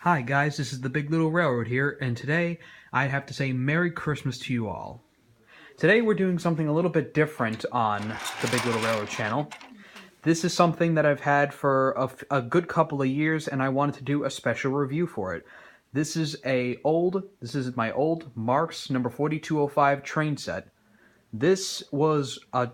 Hi guys, this is the Big Little Railroad here, and today I have to say Merry Christmas to you all. Today we're doing something a little bit different on the Big Little Railroad channel. This is something that I've had for a good couple of years, and I wanted to do a special review for it. This is my old Marx number 4205 train set. This was a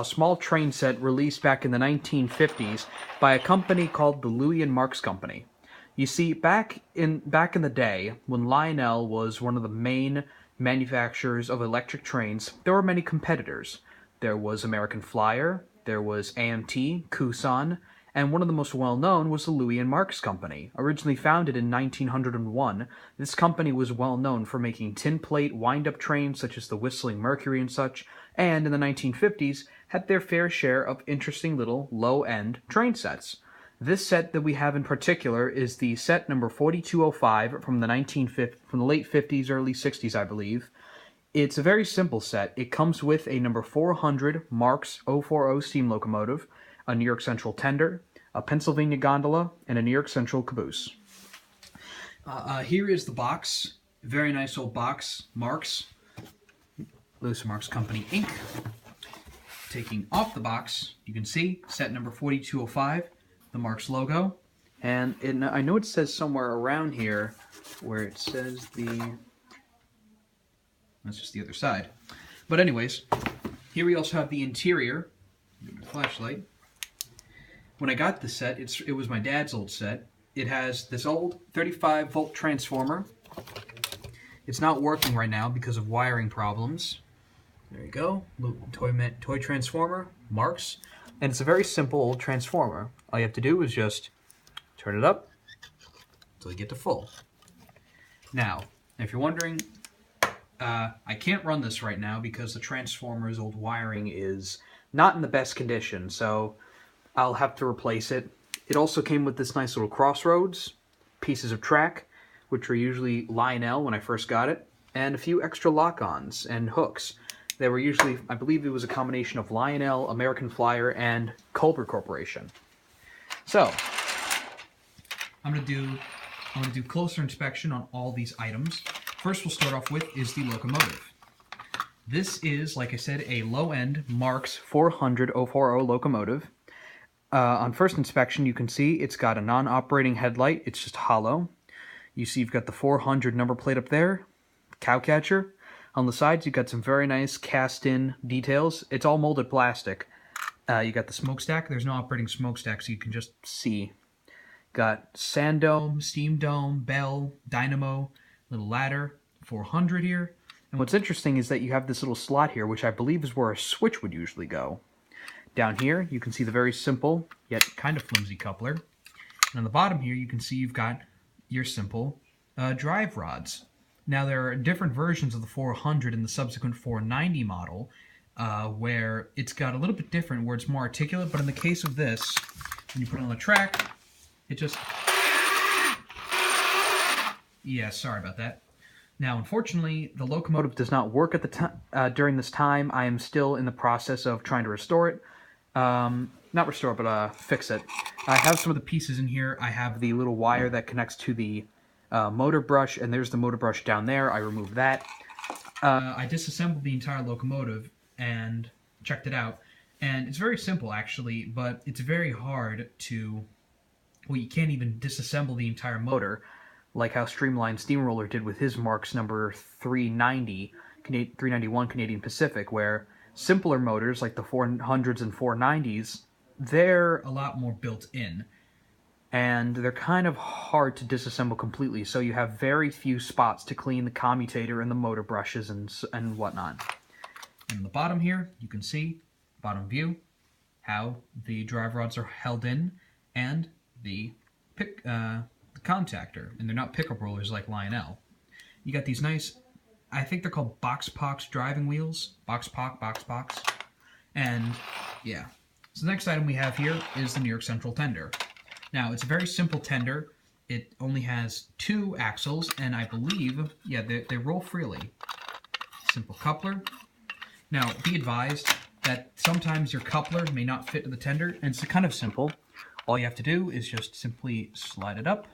small train set released back in the 1950s by a company called the Louis and Marx Company. You see, back in the day, when Lionel was one of the main manufacturers of electric trains, there were many competitors. There was American Flyer, there was AMT, Kusan, and one of the most well-known was the Louis and Marx Company. Originally founded in 1901, this company was well-known for making tin plate wind-up trains such as the Whistling Mercury and such, and in the 1950s had their fair share of interesting little low-end train sets. This set that we have in particular is the set number 4205 from the late 50s, early 60s, I believe. It's a very simple set. It comes with a number 400 Marx 040 steam locomotive, a New York Central tender, a Pennsylvania gondola, and a New York Central caboose. Here is the box. Very nice old box. Marx. Lewis Marx Company, Inc. Taking off the box, you can see set number 4205. The Marx logo, and I know it says somewhere around here where it says that's just the other side. But anyways, here we also have the interior. Get my flashlight. When I got the set, it was my dad's old set. It has this old 35-volt transformer. It's not working right now because of wiring problems. There you go, toy transformer, Marx. And it's a very simple old transformer. All you have to do is just turn it up until you get to full. Now, if you're wondering, I can't run this right now because the transformer's old wiring is not in the best condition, so I'll have to replace it. It also came with this nice little crossroads, pieces of track, which were usually Lionel when I first got it, and a few extra lock-ons and hooks. They were usually, I believe it was a combination of Lionel, American Flyer, and Culver Corporation. So, I'm going to do closer inspection on all these items. First we'll start off with is the locomotive. This is, like I said, a low-end Marx 400 040 locomotive. On first inspection, you can see it's got a non-operating headlight. It's just hollow. You see you've got the 400 number plate up there, cow catcher. On the sides, you've got some very nice cast-in details. It's all molded plastic. You got the smokestack. There's no operating smokestack, so you can just see. Got sand dome, steam dome, bell, dynamo, little ladder, 400 here. And what's interesting is that you have this little slot here, which I believe is where a switch would usually go. Down here, you can see the very simple, yet kind of flimsy coupler. And on the bottom here, you can see you've got your simple drive rods. Now, there are different versions of the 400 in the subsequent 490 model, where it's got a little bit different, where it's more articulate, but in the case of this, when you put it on the track, it just... Yeah, sorry about that. Now, unfortunately, the locomotive does not work at the time. During this time, I am still in the process of trying to restore it. Not restore it, but fix it. I have some of the pieces in here. I have the little wire that connects to the motor brush, and there's the motor brush down there. I removed that. I disassembled the entire locomotive and checked it out. And it's very simple, actually, but it's very hard to... Well, you can't even disassemble the entire motor, like how Streamlined Steamroller did with his Marx number 391 Canadian Pacific, where simpler motors, like the 400s and 490s, they're a lot more built in. And they're kind of hard to disassemble completely, so you have very few spots to clean the commutator and the motor brushes and whatnot. And on the bottom here, you can see, bottom view, how the drive rods are held in, and the contactor. And they're not pickup rollers like Lionel. You got these nice, I think they're called box-pox driving wheels. Box-pox. And, yeah. So the next item we have here is the New York Central tender. Now, it's a very simple tender. It only has 2 axles, and I believe, yeah, they roll freely. Simple coupler. Now, be advised that sometimes your coupler may not fit to the tender, and it's kind of simple. All you have to do is just simply slide it up,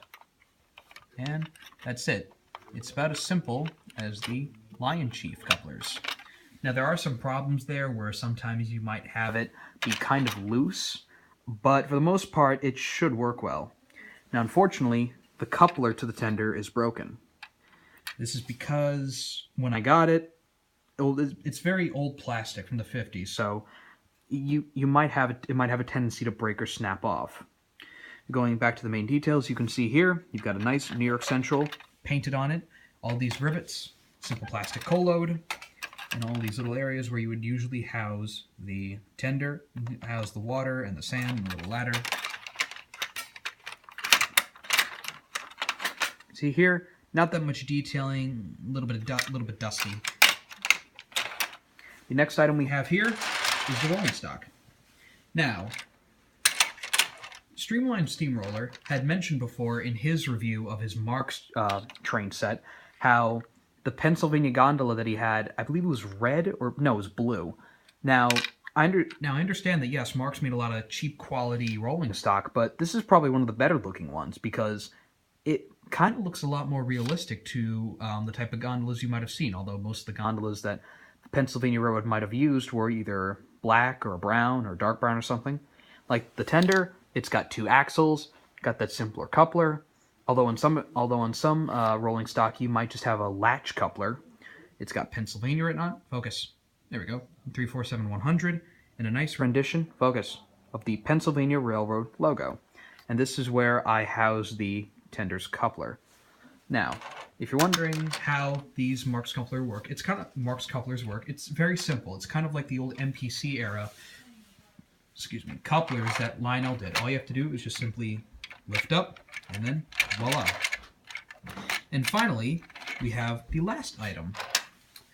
And that's it. It's about as simple as the Lion Chief couplers. Now there are some problems there where sometimes you might have it be kind of loose, but for the most part it should work well. Now unfortunately, the coupler to the tender is broken. This is because when I got it, it's very old plastic from the 50s, so you might have it might have a tendency to break or snap off. Going back to the main details, you can see here you've got a nice New York Central painted on it, all these rivets, simple plastic cold, and all these little areas where you would usually house the tender, house the water and the sand and the little ladder. See here, not that much detailing, a little bit dusty. The next item we have here is the rolling stock. Now, Streamlined Steamroller had mentioned before in his review of his Marx train set how the Pennsylvania gondola that he had, I believe it was red, or no, it was blue. Now I understand that yes, Marx made a lot of cheap quality rolling stock, but this is probably one of the better looking ones because it kind of looks a lot more realistic to the type of gondolas you might have seen, although most of the gondolas that the Pennsylvania Railroad might have used were either black or brown or dark brown or something. Like the tender, it's got 2 axles, got that simpler coupler, although on some rolling stock you might just have a latch coupler. It's got Pennsylvania written on it. Focus. There we go. 347-100, and a nice rendition, focus, of the Pennsylvania Railroad logo. And this is where I house the tender's coupler. Now, if you're wondering how these Marx couplers work, it's very simple. It's kind of like the old MPC era, couplers that Lionel did. All you have to do is just simply lift up, and then voila. And finally, we have the last item.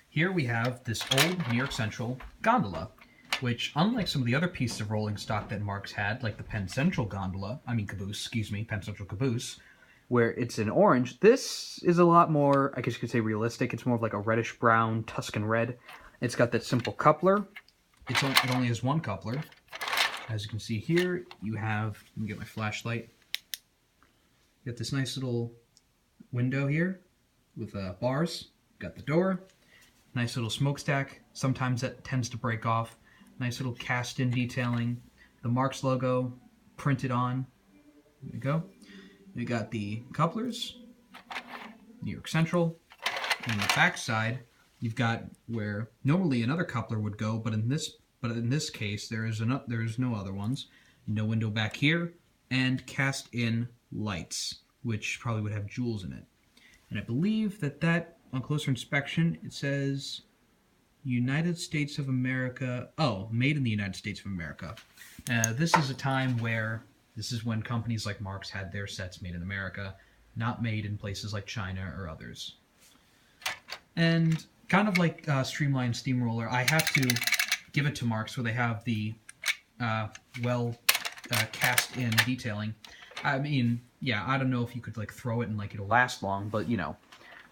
Here we have this old New York Central gondola, which, unlike some of the other pieces of rolling stock that Marx had, like the Penn Central caboose, where it's in orange, this is a lot more, I guess you could say, realistic. It's more of like a reddish-brown Tuscan red. It's got that simple coupler. It only has 1 coupler. As you can see here, you have, let me get my flashlight. You got this nice little window here with bars. Got the door. Nice little smokestack. Sometimes that tends to break off. Nice little cast-in detailing. The Marx logo printed on. There we go. We got the couplers, New York Central, and on the back side, you've got where normally another coupler would go, but in this case there is no other ones. No window back here, and cast-in lights, which probably would have jewels in it. And I believe that on closer inspection it says United States of America. Oh, made in the United States of America. This is a time where. This is when companies like Marx had their sets made in America, not made in places like China or others. And kind of like Streamlined Steamroller, I have to give it to Marx where they have the cast-in detailing. I mean, yeah, I don't know if you could like throw it and like it'll last long, but you know,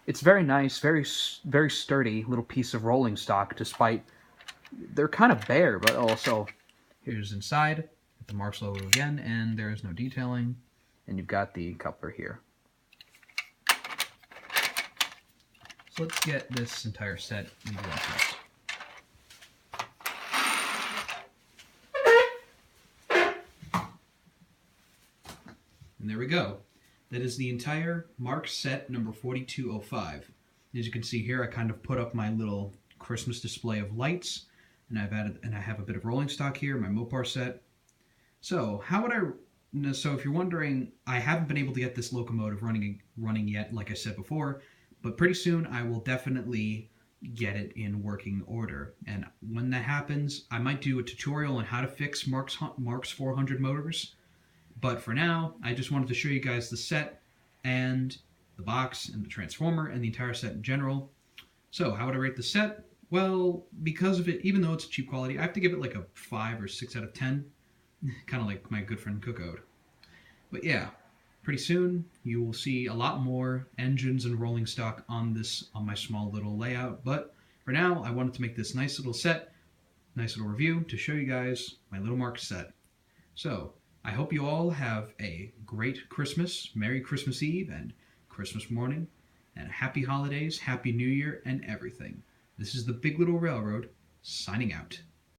it's very nice, very sturdy little piece of rolling stock. Despite they're kind of bare, but also here's inside. The Marx logo again, and there is no detailing, and you've got the coupler here. So let's get this entire set into reference. And there we go. That is the entire Marx set number 4205. As you can see here, I kind of put up my little Christmas display of lights, and I have a bit of rolling stock here, my Mopar set. So so if you're wondering, I haven't been able to get this locomotive running yet, like I said before, but pretty soon I will definitely get it in working order. And when that happens, I might do a tutorial on how to fix Marx 400 motors. But for now, I just wanted to show you guys the set and the box and the transformer and the entire set in general. So how would I rate the set? Well, because of it, even though it's cheap quality, I have to give it like a 5 or 6 out of 10. Kind of like my good friend Cookode. But yeah, pretty soon you will see a lot more engines and rolling stock on my small little layout. But for now, I wanted to make this nice little review to show you guys my little Marx set. So I hope you all have a great Christmas, Merry Christmas Eve, and Christmas morning, and happy holidays, happy New Year, and everything. This is the Big Little Railroad, signing out.